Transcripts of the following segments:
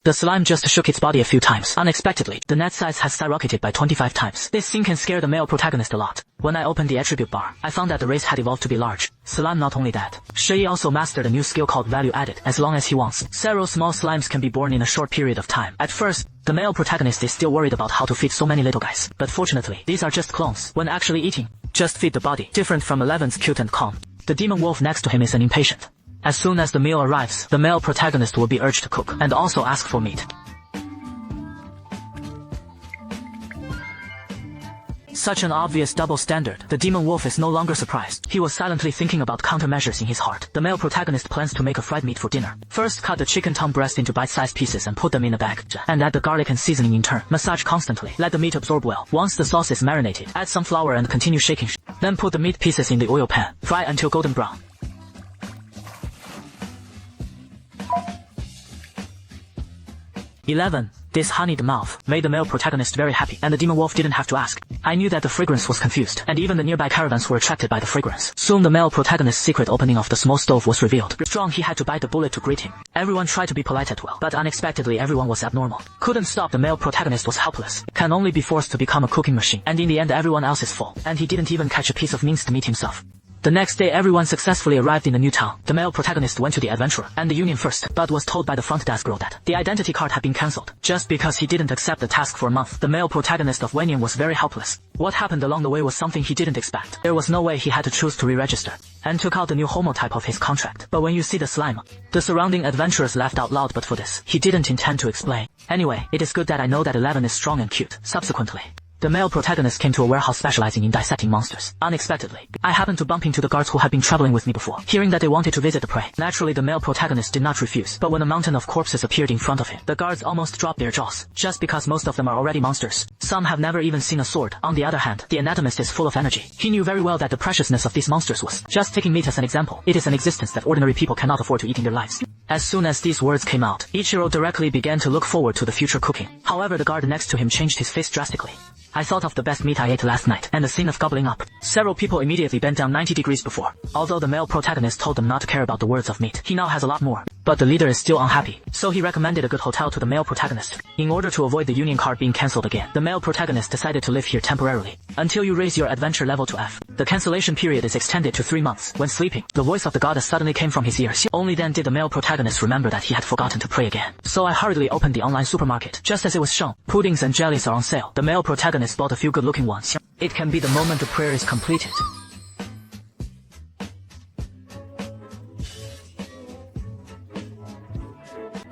The slime just shook its body a few times. Unexpectedly, the net size has skyrocketed by 25 times. This scene can scare the male protagonist a lot. When I opened the attribute bar, I found that the race had evolved to be large. Slime not only that, Sanye also mastered a new skill called value added. As long as he wants, several small slimes can be born in a short period of time. At first, the male protagonist is still worried about how to feed so many little guys. But fortunately, these are just clones. When actually eating, just feed the body. Different from 11's cute and calm. The demon wolf next to him is an impatient. As soon as the meal arrives, the male protagonist will be urged to cook, and also ask for meat. Such an obvious double standard, the demon wolf is no longer surprised. He was silently thinking about countermeasures in his heart. The male protagonist plans to make a fried meat for dinner. First, cut the chicken tongue breast into bite-sized pieces and put them in a bag. And add the garlic and seasoning in turn. Massage constantly. Let the meat absorb well. Once the sauce is marinated, add some flour and continue shaking. Then put the meat pieces in the oil pan. Fry until golden brown. 11. This honeyed mouth made the male protagonist very happy, and the demon wolf didn't have to ask. I knew that the fragrance was confused, and even the nearby caravans were attracted by the fragrance. Soon the male protagonist's secret opening of the small stove was revealed. Strong, he had to bite the bullet to greet him. Everyone tried to be polite at well, but unexpectedly everyone was abnormal. Couldn't stop, the male protagonist was helpless. Can only be forced to become a cooking machine, and in the end everyone else is full, and he didn't even catch a piece of minced meat himself. The next day everyone successfully arrived in the new town. The male protagonist went to the adventurer and the union first, but was told by the front desk girl that the identity card had been cancelled. Just because he didn't accept the task for a month, the male protagonist of Wanyan was very helpless. What happened along the way was something he didn't expect. There was no way he had to choose to re-register, and took out the new homotype of his contract. But when you see the slime, the surrounding adventurers laughed out loud, but for this, he didn't intend to explain. Anyway, it is good that I know that 11 is strong and cute. Subsequently, the male protagonist came to a warehouse specializing in dissecting monsters. Unexpectedly, I happened to bump into the guards who had been traveling with me before. Hearing that they wanted to visit the prey, naturally the male protagonist did not refuse. But when a mountain of corpses appeared in front of him, the guards almost dropped their jaws, just because most of them are already monsters. Some have never even seen a sword. On the other hand, the anatomist is full of energy. He knew very well that the preciousness of these monsters was, just taking meat as an example, it is an existence that ordinary people cannot afford to eat in their lives. As soon as these words came out, Ichiro directly began to look forward to the future cooking. However, the guard next to him changed his face drastically. I thought of the best meat I ate last night, and the scene of gobbling up. Several people immediately bent down 90 degrees before. Although the male protagonist told them not to care about the words of meat, he now has a lot more. But the leader is still unhappy, so he recommended a good hotel to the male protagonist. In order to avoid the union card being cancelled again, the male protagonist decided to live here temporarily, until you raise your adventure level to F. The cancellation period is extended to 3 months. When sleeping, the voice of the goddess suddenly came from his ears. Only then did the male protagonist remember that he had forgotten to pray again. So I hurriedly opened the online supermarket. Just as it was shown, puddings and jellies are on sale. The male protagonist bought a few good-looking ones. It can be the moment the prayer is completed.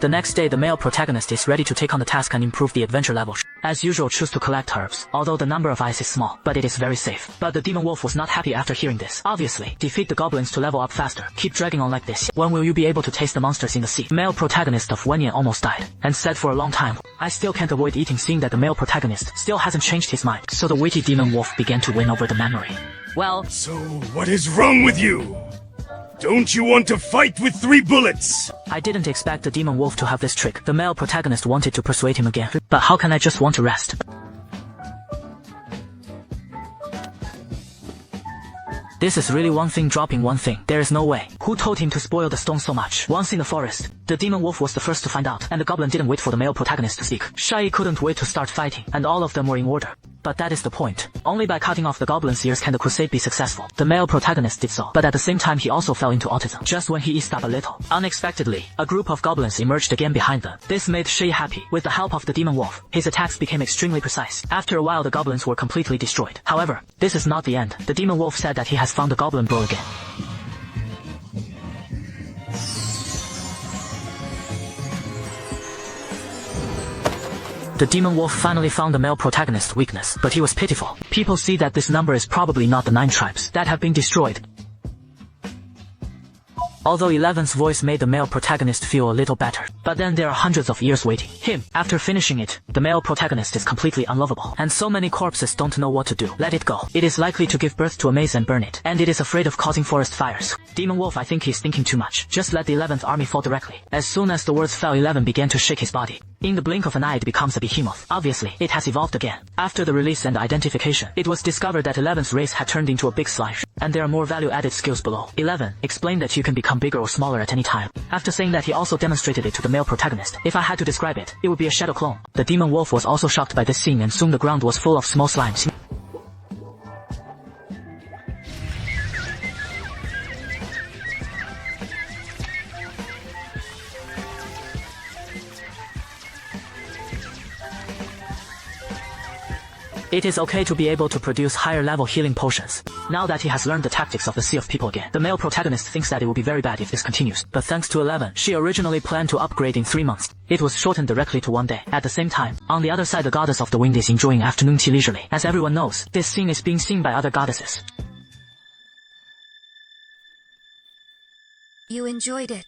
The next day, the male protagonist is ready to take on the task and improve the adventure level. As usual, choose to collect herbs, although the number of eyes is small, but it is very safe. But the demon wolf was not happy after hearing this. Obviously, defeat the goblins to level up faster. Keep dragging on like this. When will you be able to taste the monsters in the sea? Male protagonist of Wanyan almost died, and said for a long time, I still can't avoid eating, seeing that the male protagonist still hasn't changed his mind. So the witty demon wolf began to win over the memory. Well, so what is wrong with you? Don't you want to fight with 3 bullets? I didn't expect the demon wolf to have this trick. The male protagonist wanted to persuade him again. But how can I just want to rest? This is really one thing dropping one thing. There is no way. Who told him to spoil the stone so much? Once in the forest, the demon wolf was the first to find out, and the goblin didn't wait for the male protagonist to speak. Sanye couldn't wait to start fighting, and all of them were in order. But that is the point. Only by cutting off the goblin's ears can the crusade be successful. The male protagonist did so, but at the same time he also fell into autism. Just when he eased up a little, unexpectedly, a group of goblins emerged again behind them. This made Sanye happy. With the help of the demon wolf, his attacks became extremely precise. After a while, the goblins were completely destroyed. However, this is not the end. The demon wolf said that he has found the goblin bro again. The demon wolf finally found the male protagonist's weakness, but he was pitiful. People see that this number is probably not the 9 tribes that have been destroyed. Although 11's voice made the male protagonist feel a little better. But then there are hundreds of years waiting him. After finishing it, the male protagonist is completely unlovable. And so many corpses don't know what to do. Let it go. It is likely to give birth to a maze and burn it. And it is afraid of causing forest fires. Demon wolf, I think he's thinking too much. Just let the 11th army fall directly. As soon as the words fell, 11 began to shake his body. In the blink of an eye, it becomes a behemoth. Obviously, it has evolved again. After the release and identification, it was discovered that 11's race had turned into a big slime. And there are more value-added skills below. 11, explain that you can become become bigger or smaller at any time. After saying that, he also demonstrated it to the male protagonist. If I had to describe it, it would be a shadow clone. The demon wolf was also shocked by this scene, and soon the ground was full of small slimes. It is okay to be able to produce higher level healing potions. Now that he has learned the tactics of the Sea of People again, the male protagonist thinks that it will be very bad if this continues. But thanks to Eleven, she originally planned to upgrade in 3 months. It was shortened directly to 1 day. At the same time, on the other side, the goddess of the wind is enjoying afternoon tea leisurely. As everyone knows, this scene is being seen by other goddesses. You enjoyed it.